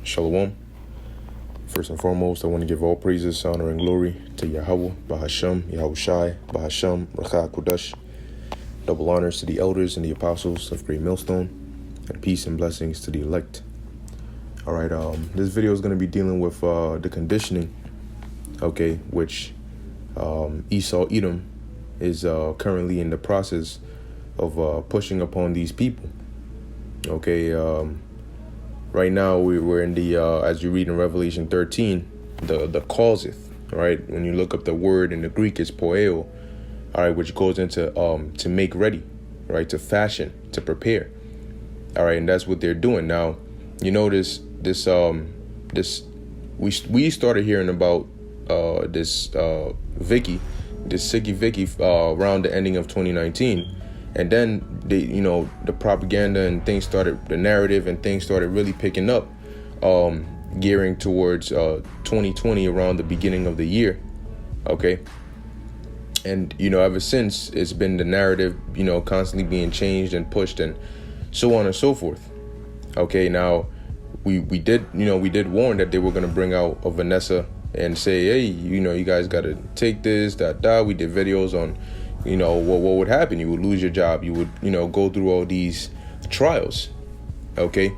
Shalom. First and foremost, I want to give all praises, honor, and glory to Yahweh, Bahasham, Yahushai, Bahasham, Racha Kodesh. Double honors to the elders and the apostles of Great Millstone, and peace and blessings to the elect. All right, this video is going to be dealing with the conditioning, okay, which Esau Edom is currently in the process of pushing upon these people. Okay, right now we're in the as you read in Revelation 13, the causeth, right? When you look up the word in the Greek, it's poeo, all right, which goes into to make ready, right, to fashion, to prepare, all right, and that's what they're doing now. You notice this we started hearing about this Sicky Vicky around the ending of 2019. And then the propaganda and things started, the narrative and things started really picking up, gearing towards 2020 around the beginning of the year. Okay. And, ever since, it's been the narrative, constantly being changed and pushed and so on and so forth. Okay. Now we did warn that they were going to bring out a Vanessa and say, hey, you guys got to take this, we did videos on, what would happen. You would lose your job. You would, go through all these trials. Okay.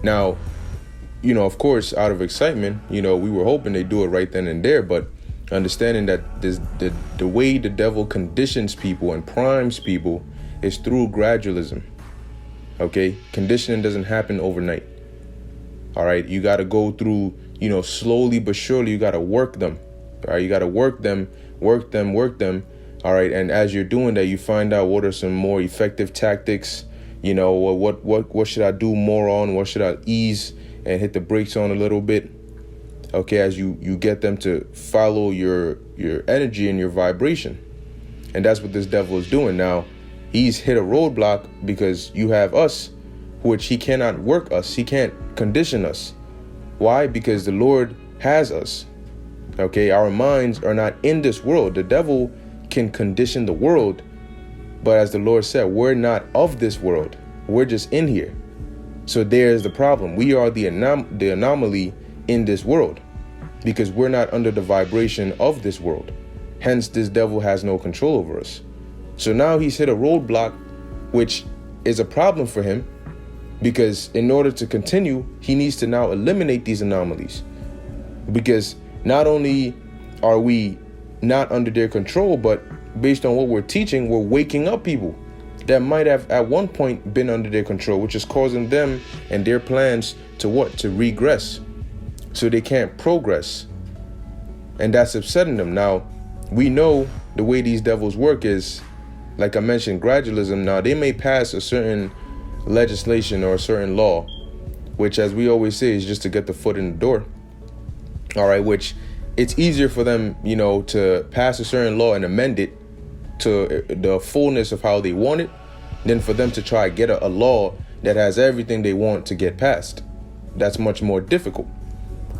Now, of course, out of excitement, we were hoping they do it right then and there. But understanding that the way the devil conditions people and primes people is through gradualism. Okay. Conditioning doesn't happen overnight. All right. You got to go through, slowly but surely. You got to work them. All right. You got to work them. All right, and as you're doing that, you find out what are some more effective tactics. What should I do more on? What should I ease and hit the brakes on a little bit? Okay, as you get them to follow your energy and your vibration, and that's what this devil is doing now. He's hit a roadblock because you have us, which he cannot work us. He can't condition us. Why? Because the Lord has us. Okay, our minds are not in this world. The devil can condition the world, but as the Lord said, we're not of this world. We're just in here. So there's the problem. We are the anomaly in this world because we're not under the vibration of this world. Hence, this devil has no control over us. So now he's hit a roadblock, which is a problem for him because in order to continue, he needs to now eliminate these anomalies, because not only are we not under their control, but based on what we're teaching, we're waking up people that might have at one point been under their control, which is causing them and their plans to regress, so they can't progress, and that's upsetting them. Now we know the way these devils work is, like I mentioned, gradualism. Now they may pass a certain legislation or a certain law, which, as we always say, is just to get the foot in the door. All right, which it's easier for them, to pass a certain law and amend it to the fullness of how they want it than for them to try to get a law that has everything they want to get passed. That's much more difficult.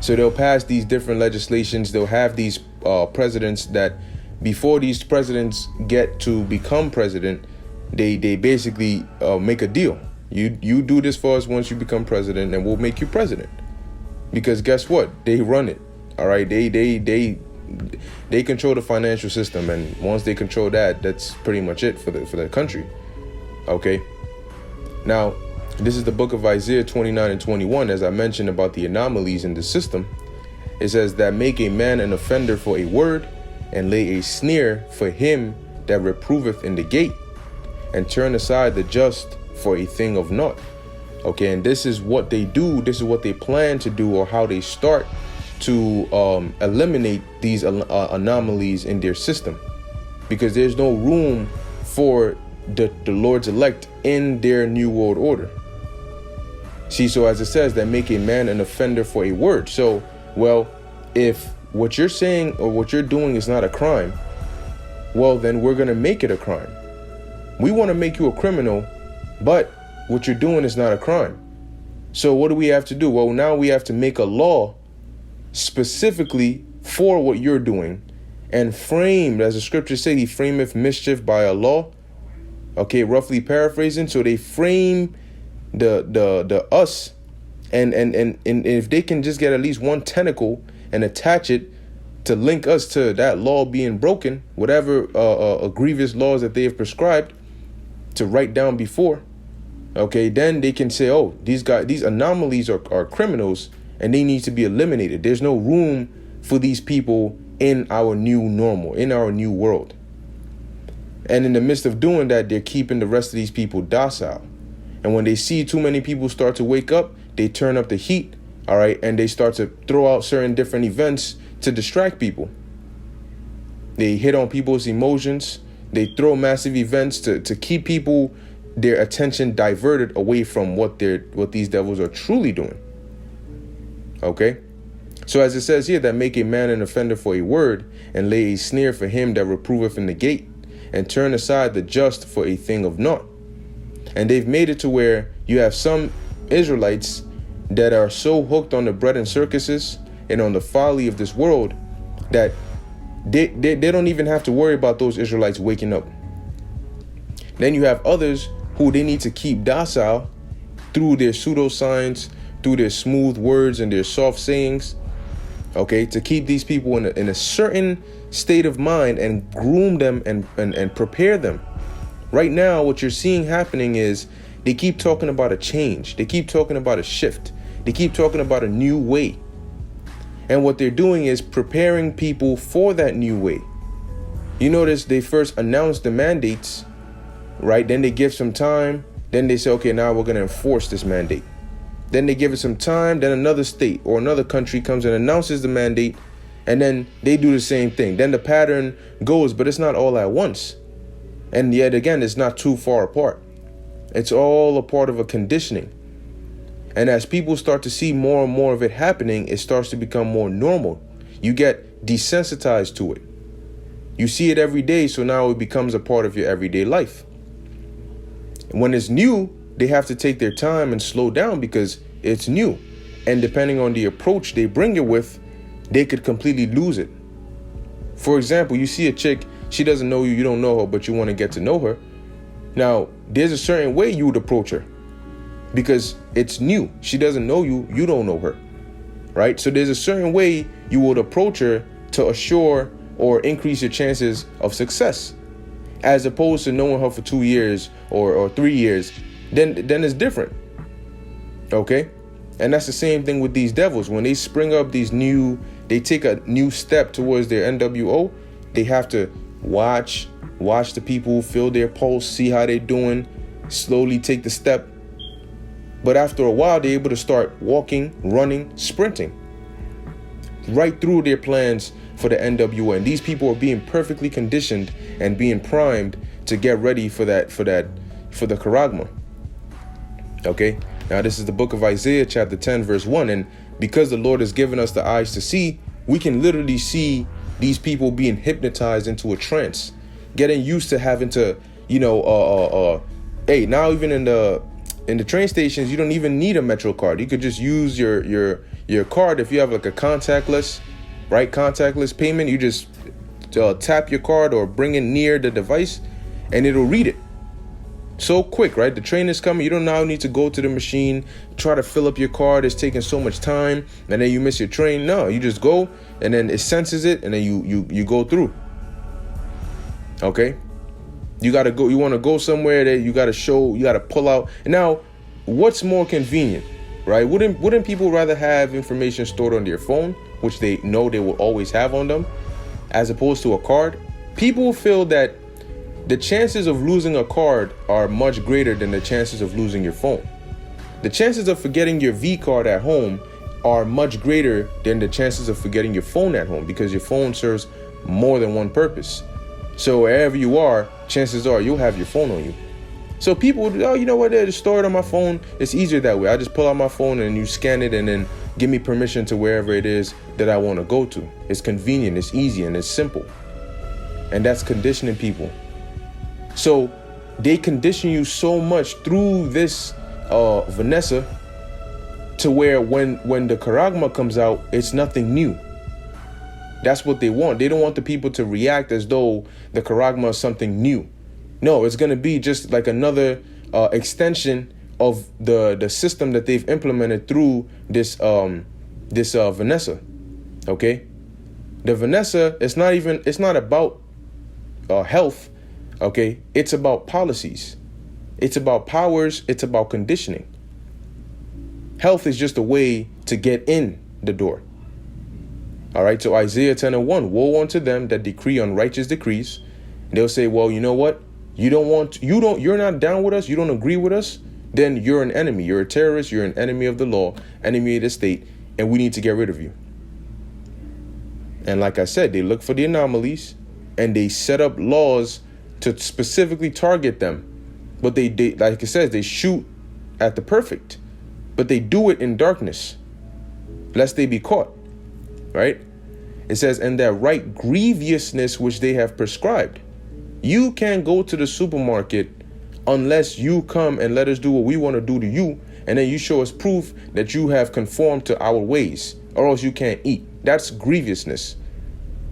So they'll pass these different legislations. They'll have these presidents that, before these presidents get to become president, they basically make a deal. You do this for us once you become president, and we'll make you president. Because guess what? They run it. All right, they control the financial system, and once they control that, that's pretty much it for the country. Okay. Now, this is the book of Isaiah 29 and 21. As I mentioned about the anomalies in the system, it says that make a man an offender for a word, and lay a snare for him that reproveth in the gate, and turn aside the just for a thing of naught. Okay, and this is what they do. This is what they plan to do, or how they start to eliminate these anomalies in their system, because there's no room for the Lord's elect in their new world order. See, so as it says that make a man an offender for a word. So, well, if what you're saying or what you're doing is not a crime, well, then we're going to make it a crime. We want to make you a criminal, but what you're doing is not a crime. So what do we have to do? Well, now we have to make a law specifically for what you're doing, and framed, as the scriptures say, he frameth mischief by a law. Okay, roughly paraphrasing. So they frame the us And if they can just get at least one tentacle and attach it to link us to that law being broken, whatever grievous laws that they have prescribed to write down before, okay, then they can say, oh, these anomalies are criminals and they need to be eliminated. There's no room for these people in our new normal, in our new world. And in the midst of doing that, they're keeping the rest of these people docile. And when they see too many people start to wake up, they turn up the heat, all right, and they start to throw out certain different events to distract people. They hit on people's emotions. They throw massive events to keep people, their attention diverted away from what these devils are truly doing. Okay? So as it says here, that make a man an offender for a word, and lay a snare for him that reproveth in the gate, and turn aside the just for a thing of naught. And they've made it to where you have some Israelites that are so hooked on the bread and circuses and on the folly of this world that they don't even have to worry about those Israelites waking up. Then you have others who they need to keep docile through their pseudoscience, through their smooth words and their soft sayings, okay, to keep these people in a certain state of mind and groom them and prepare them. Right now, what you're seeing happening is they keep talking about a change. They keep talking about a shift. They keep talking about a new way. And what they're doing is preparing people for that new way. You notice they first announce the mandates, right? Then they give some time. Then they say, okay, now we're going to enforce this mandate. Then they give it some time. Then another state or another country comes and announces the mandate. And then they do the same thing. Then the pattern goes, but it's not all at once. And yet again, it's not too far apart. It's all a part of a conditioning. And as people start to see more and more of it happening, it starts to become more normal. You get desensitized to it. You see it every day, so now it becomes a part of your everyday life. And when it's new, they have to take their time and slow down because it's new. And depending on the approach they bring it with, they could completely lose it. For example, you see a chick, she doesn't know you, you don't know her, but you want to get to know her. Now, there's a certain way you would approach her because it's new. She doesn't know you, you don't know her, right? So there's a certain way you would approach her to assure or increase your chances of success, as opposed to knowing her for 2 years or 3 years. Then it's different, okay? And that's the same thing with these devils. When they spring up they take a new step towards their NWO, they have to watch the people, feel their pulse, see how they're doing, slowly take the step. But after a while, they're able to start walking, running, sprinting right through their plans for the NWO. And these people are being perfectly conditioned and being primed to get ready for the charagma. Okay, now this is the book of Isaiah chapter 10 verse 1, and because the Lord has given us the eyes to see, we can literally see these people being hypnotized into a trance, getting used to having to, hey, now even in the train stations, you don't even need a Metro card. You could just use your card. If you have like a contactless payment, you just tap your card or bring it near the device and it'll read it. So quick, right? The train is coming. You don't now need to go to the machine, try to fill up your card. It's taking so much time, and then you miss your train. No, you just go, and then it senses it, and then you go through. Okay? You gotta go. You want to go somewhere that you gotta pull out. And now, what's more convenient, right? Wouldn't people rather have information stored on their phone, which they know they will always have on them, as opposed to a card? People feel that the chances of losing a card are much greater than the chances of losing your phone. The chances of forgetting your V card at home are much greater than the chances of forgetting your phone at home, because your phone serves more than one purpose. So wherever you are, chances are you'll have your phone on you. So people would, oh, you know what, just store it on my phone. It's easier that way. I just pull out my phone and you scan it and then give me permission to wherever it is that I want to go to. It's convenient, it's easy, and it's simple. And that's conditioning people. So they condition you so much through this Vanessa to where when the charagma comes out, it's nothing new. That's what they want. They don't want the people to react as though the charagma is something new. No, it's going to be just like another extension of the system that they've implemented through this Vanessa. Okay, the Vanessa, it's not about health. Okay, it's about policies, it's about powers, it's about conditioning. Health is just a way to get in the door. All right, so Isaiah 10:1, woe unto them that decree unrighteous decrees. They'll say, well, you know what? You're not down with us. You don't agree with us. Then you're an enemy. You're a terrorist. You're an enemy of the law, enemy of the state, and we need to get rid of you. And like I said, they look for the anomalies and they set up laws to specifically target them. But they like it says, they shoot at the perfect, but they do it in darkness, lest they be caught. Right? It says, and that right grievousness which they have prescribed. You can't go to the supermarket unless you come and let us do what we want to do to you, and then you show us proof that you have conformed to our ways, or else you can't eat. That's grievousness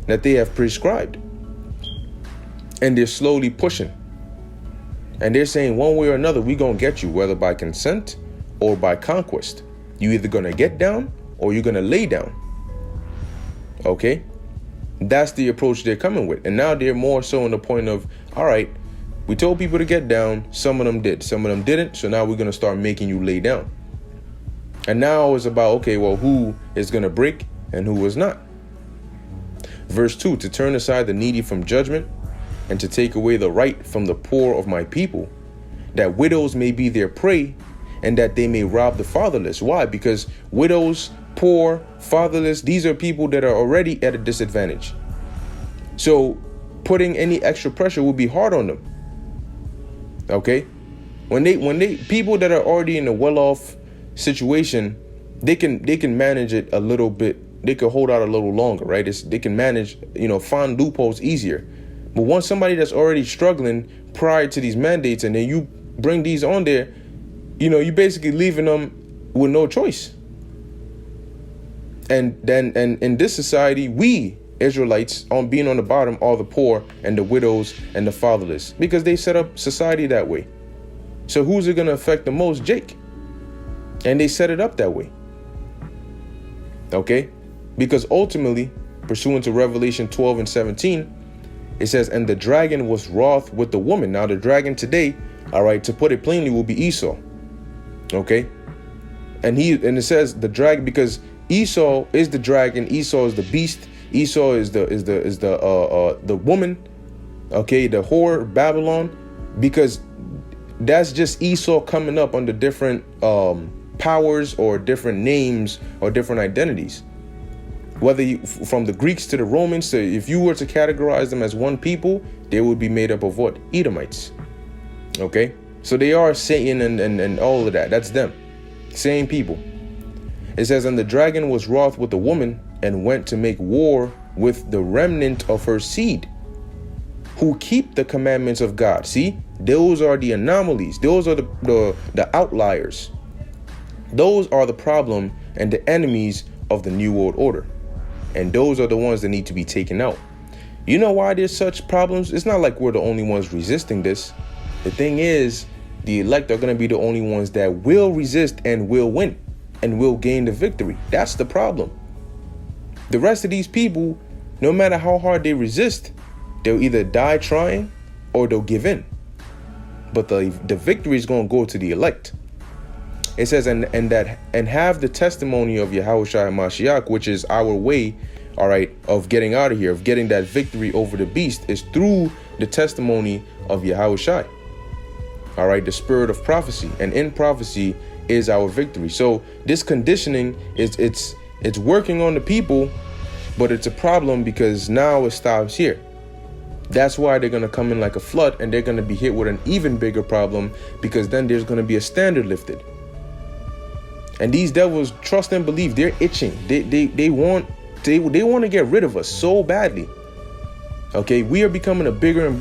that they have prescribed. And they're slowly pushing. And they're saying one way or another, we're going to get you, whether by consent or by conquest. You either going to get down or you're going to lay down. Okay? That's the approach they're coming with. And now they're more so on the point of, all right, we told people to get down. Some of them did. Some of them didn't. So now we're going to start making you lay down. And now it's about, okay, well, who is going to break and who is not? Verse 2, to turn aside the needy from judgment and to take away the right from the poor of my people, that widows may be their prey and that they may rob the fatherless. Why? Because widows, poor, fatherless, these are people that are already at a disadvantage. So putting any extra pressure will be hard on them. Okay? When they people that are already in a well-off situation, they can manage it a little bit. They can hold out a little longer, right? They can manage, find loopholes easier. But once somebody that's already struggling prior to these mandates, and then you bring these on there, you basically leaving them with no choice. And then, and in this society, we Israelites, being on the bottom, are the poor and the widows and the fatherless, because they set up society that way. So who's it going to affect the most? Jake. And they set it up that way. Okay? Because ultimately, pursuant to Revelation 12:17, it says, and the dragon was wroth with the woman. Now the dragon today, all right, to put it plainly, will be Esau. Okay? And it says the dragon, because Esau is the dragon, Esau is the beast, Esau is the woman, okay, the whore, Babylon, because that's just Esau coming up under different powers or different names or different identities. Whether from the Greeks to the Romans, so if you were to categorize them as one people, they would be made up of what? Edomites. Okay? So they are Satan and all of that. That's them. Same people. It says, and the dragon was wroth with the woman and went to make war with the remnant of her seed, who keep the commandments of God. See, those are the anomalies. Those are the outliers. Those are the problem and the enemies of the New World Order. And those are the ones that need to be taken out. You know why there's such problems? It's not like we're the only ones resisting this. The thing is, the elect are going to be the only ones that will resist and will win and will gain the victory. That's the problem. The rest of these people, no matter how hard they resist, they'll either die trying or they'll give in. But the victory is going to go to the elect. It says, and have the testimony of Yahushua Mashiach, which is our way, all right, of getting out of here, of getting that victory over the beast, is through the testimony of Yahushua. All right, the spirit of prophecy, and in prophecy is our victory. So this conditioning it's working on the people, but it's a problem because now it stops here. That's why they're going to come in like a flood, and they're going to be hit with an even bigger problem, because then there's going to be a standard lifted. And these devils, trust and believe, they're itching. They want to get rid of us so badly. Okay, we are becoming a bigger and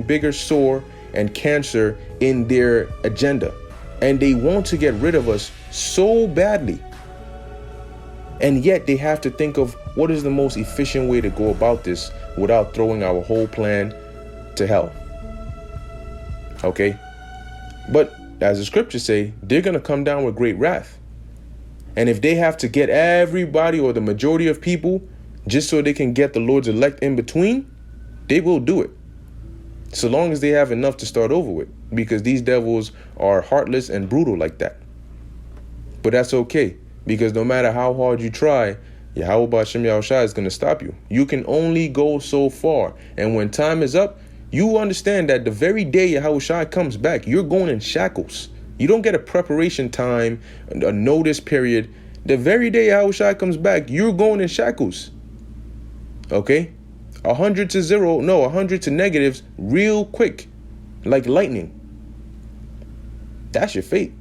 bigger sore and cancer in their agenda, and they want to get rid of us so badly. And yet they have to think of what is the most efficient way to go about this without throwing our whole plan to hell. Okay, but as the scriptures say, they're going to come down with great wrath. And if they have to get everybody or the majority of people just so they can get the Lord's elect in between, they will do it. So long as they have enough to start over with, because these devils are heartless and brutal like that. But that's okay, because no matter how hard you try, Yahweh Ba'ashem Yahushua is going to stop you. You can only go so far. And when time is up, you understand that the very day Yahushua comes back, you're going in shackles. You don't get a preparation time, a notice period. The very day Yahushua comes back, you're going in shackles. Okay? 100 to 0, no, 100 to negatives real quick, like lightning. That's your fate.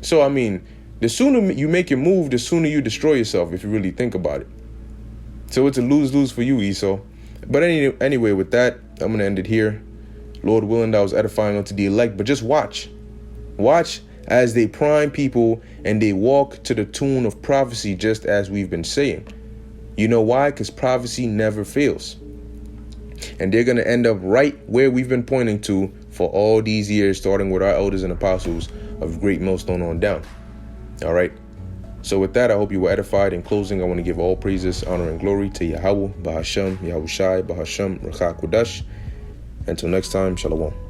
So, I mean, the sooner you make your move, the sooner you destroy yourself, if you really think about it. So it's a lose-lose for you, Esau. But anyway, with that, I'm going to end it here. Lord willing, that was edifying unto the elect. But just watch. Watch as they prime people and they walk to the tune of prophecy, just as we've been saying. You know why? Because prophecy never fails. And they're going to end up right where we've been pointing to for all these years, starting with our elders and apostles of Great Millstone on down. All right. So with that, I hope you were edified. In closing, I want to give all praises, honor, and glory to Yahweh, Bahashem, Yahushai, Bahashem, Rachak Kodash. Until next time, Shalom.